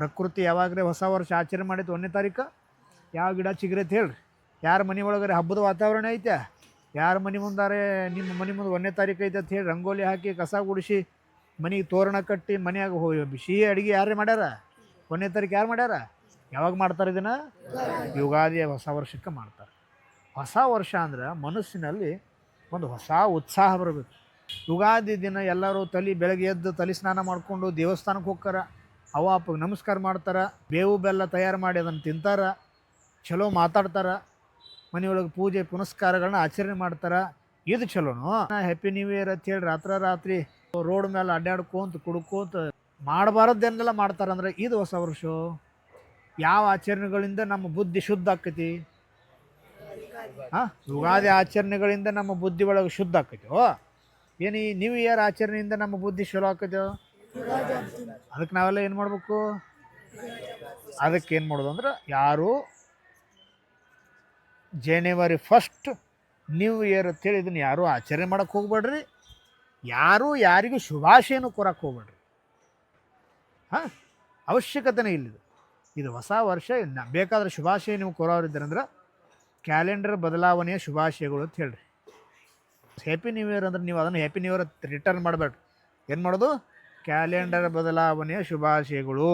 ಪ್ರಕೃತಿ ಯಾವಾಗ್ರೆ ಹೊಸ ವರ್ಷ ಆಚರಣೆ ಮಾಡಿದ್ದು 1ನೇ ತಾರೀಕು ಯಾವ ಗಿಡ ಚಿಗುರೈತೆ ಹೇಳ್ರಿ. ಯಾರ ಮನೆ ಒಳಗರೆ ಹಬ್ಬದ ವಾತಾವರಣ ಐತೆ, ಯಾರ ಮನೆ ಮುಂದಾರೆ ನಿಮ್ಮ ಮನೆ ಮುಂದೆ 1ನೇ ತಾರೀಕು ಐತೆ ಅಂತ ಹೇಳಿ ರಂಗೋಲಿ ಹಾಕಿ ಕಸ ಗುಡಿಸಿ ಮನೆಗೆ ತೋರಣ ಕಟ್ಟಿ ಮನೆಯಾಗ ಸಿಹಿ ಅಡುಗೆ ಯಾರೇ ಮಾಡ್ಯಾರ? 1ನೇ ತಾರೀಕು ಯಾರು ಮಾಡ್ಯಾರ? ಯಾವಾಗ ಮಾಡ್ತಾರೆ ಇದನ್ನು? ಯುಗಾದಿ ಹೊಸ ವರ್ಷಕ್ಕೆ ಮಾಡ್ತಾರೆ. ಹೊಸ ವರ್ಷ ಅಂದ್ರೆ ಮನಸ್ಸಿನಲ್ಲಿ ಒಂದು ಹೊಸ ಉತ್ಸಾಹ ಬರಬೇಕು. ಯುಗಾದಿ ದಿನ ಎಲ್ಲರೂ ಬೆಳಗ್ಗೆ ಎದ್ದು ತಲೆ ಸ್ನಾನ ಮಾಡಿಕೊಂಡು ದೇವಸ್ಥಾನಕ್ಕೆ ಹೋಗ್ತಾರ, ಅವ ಅಪ್ಪಗೆ ನಮಸ್ಕಾರ ಮಾಡ್ತಾರೆ, ಬೇವು ಬೆಲ್ಲ ತಯಾರು ಮಾಡಿ ಅದನ್ನು ತಿಂತಾರೆ, ಚಲೋ ಮಾತಾಡ್ತಾರೆ, ಮನೆಯೊಳಗೆ ಪೂಜೆ ಪುನಸ್ಕಾರಗಳನ್ನ ಆಚರಣೆ ಮಾಡ್ತಾರೆ. ಇದು ಚಲೋನು. ಹ್ಯಾಪಿ ನ್ಯೂ ಇಯರ್ ಅಂತ ಹೇಳಿ ರಾತ್ರಿ ರೋಡ್ ಮೇಲೆ ಅಡ್ಡಾಡ್ಕೊಂತ ಕುಡ್ಕೋತ ಮಾಡಬಾರದ್ದನ್ನೆಲ್ಲ ಮಾಡ್ತಾರಂದ್ರೆ ಇದು ಹೊಸ ವರ್ಷ. ಯಾವ ಆಚರಣೆಗಳಿಂದ ನಮ್ಮ ಬುದ್ಧಿ ಶುದ್ಧ ಆಕೈತಿ? ಯುಗಾದಿ ಆಚರಣೆಗಳಿಂದ ನಮ್ಮ ಬುದ್ಧಿ ಒಳಗೆ ಶುದ್ಧ ಆಕೈತೋ ಏನು ಈ ನ್ಯೂ ಇಯರ್ ಆಚರಣೆಯಿಂದ ನಮ್ಮ ಬುದ್ಧಿ ಚಲೋ ಆಕೈತೋ? ಅದಕ್ಕೆ ನಾವೆಲ್ಲ ಏನು ಮಾಡಬೇಕು? ಅದಕ್ಕೆ ಏನು ಮಾಡೋದು ಅಂದ್ರೆ ಯಾರು ಜನವರಿ 1 ನ್ಯೂ ಇಯರ್ ಅಂತೇಳಿ ಇದನ್ನು ಯಾರೂ ಆಚರಣೆ ಮಾಡೋಕ್ಕೆ ಹೋಗ್ಬೇಡ್ರಿ. ಯಾರೂ ಯಾರಿಗೂ ಶುಭಾಶಯನೂ ಕೊರಕ್ಕೆ ಹೋಗ್ಬೇಡ್ರಿ. ಅವಶ್ಯಕತೆನೇ ಇಲ್ಲಿದು. ಇದು ಹೊಸ ವರ್ಷ. ಬೇಕಾದ್ರೆ ಶುಭಾಶಯ ನೀವು ಕೊರೋರಿದ್ದೀರಂದ್ರೆ ಕ್ಯಾಲೆಂಡರ್ ಬದಲಾವಣೆಯ ಶುಭಾಶಯಗಳು ಅಂತ ಹೇಳ್ರಿ. ಹ್ಯಾಪಿ ನ್ಯೂ ಇಯರ್ ಅಂದ್ರೆ ನೀವು ಅದನ್ನು ಹ್ಯಾಪಿ ನ್ಯೂ ಇಯರ್ ರಿಟರ್ನ್ ಮಾಡಬೇಡ್ರಿ. ಏನು ಮಾಡೋದು? ಕ್ಯಾಲೆಂಡರ್ ಬದಲಾವಣೆಯ ಶುಭಾಶಯಗಳು.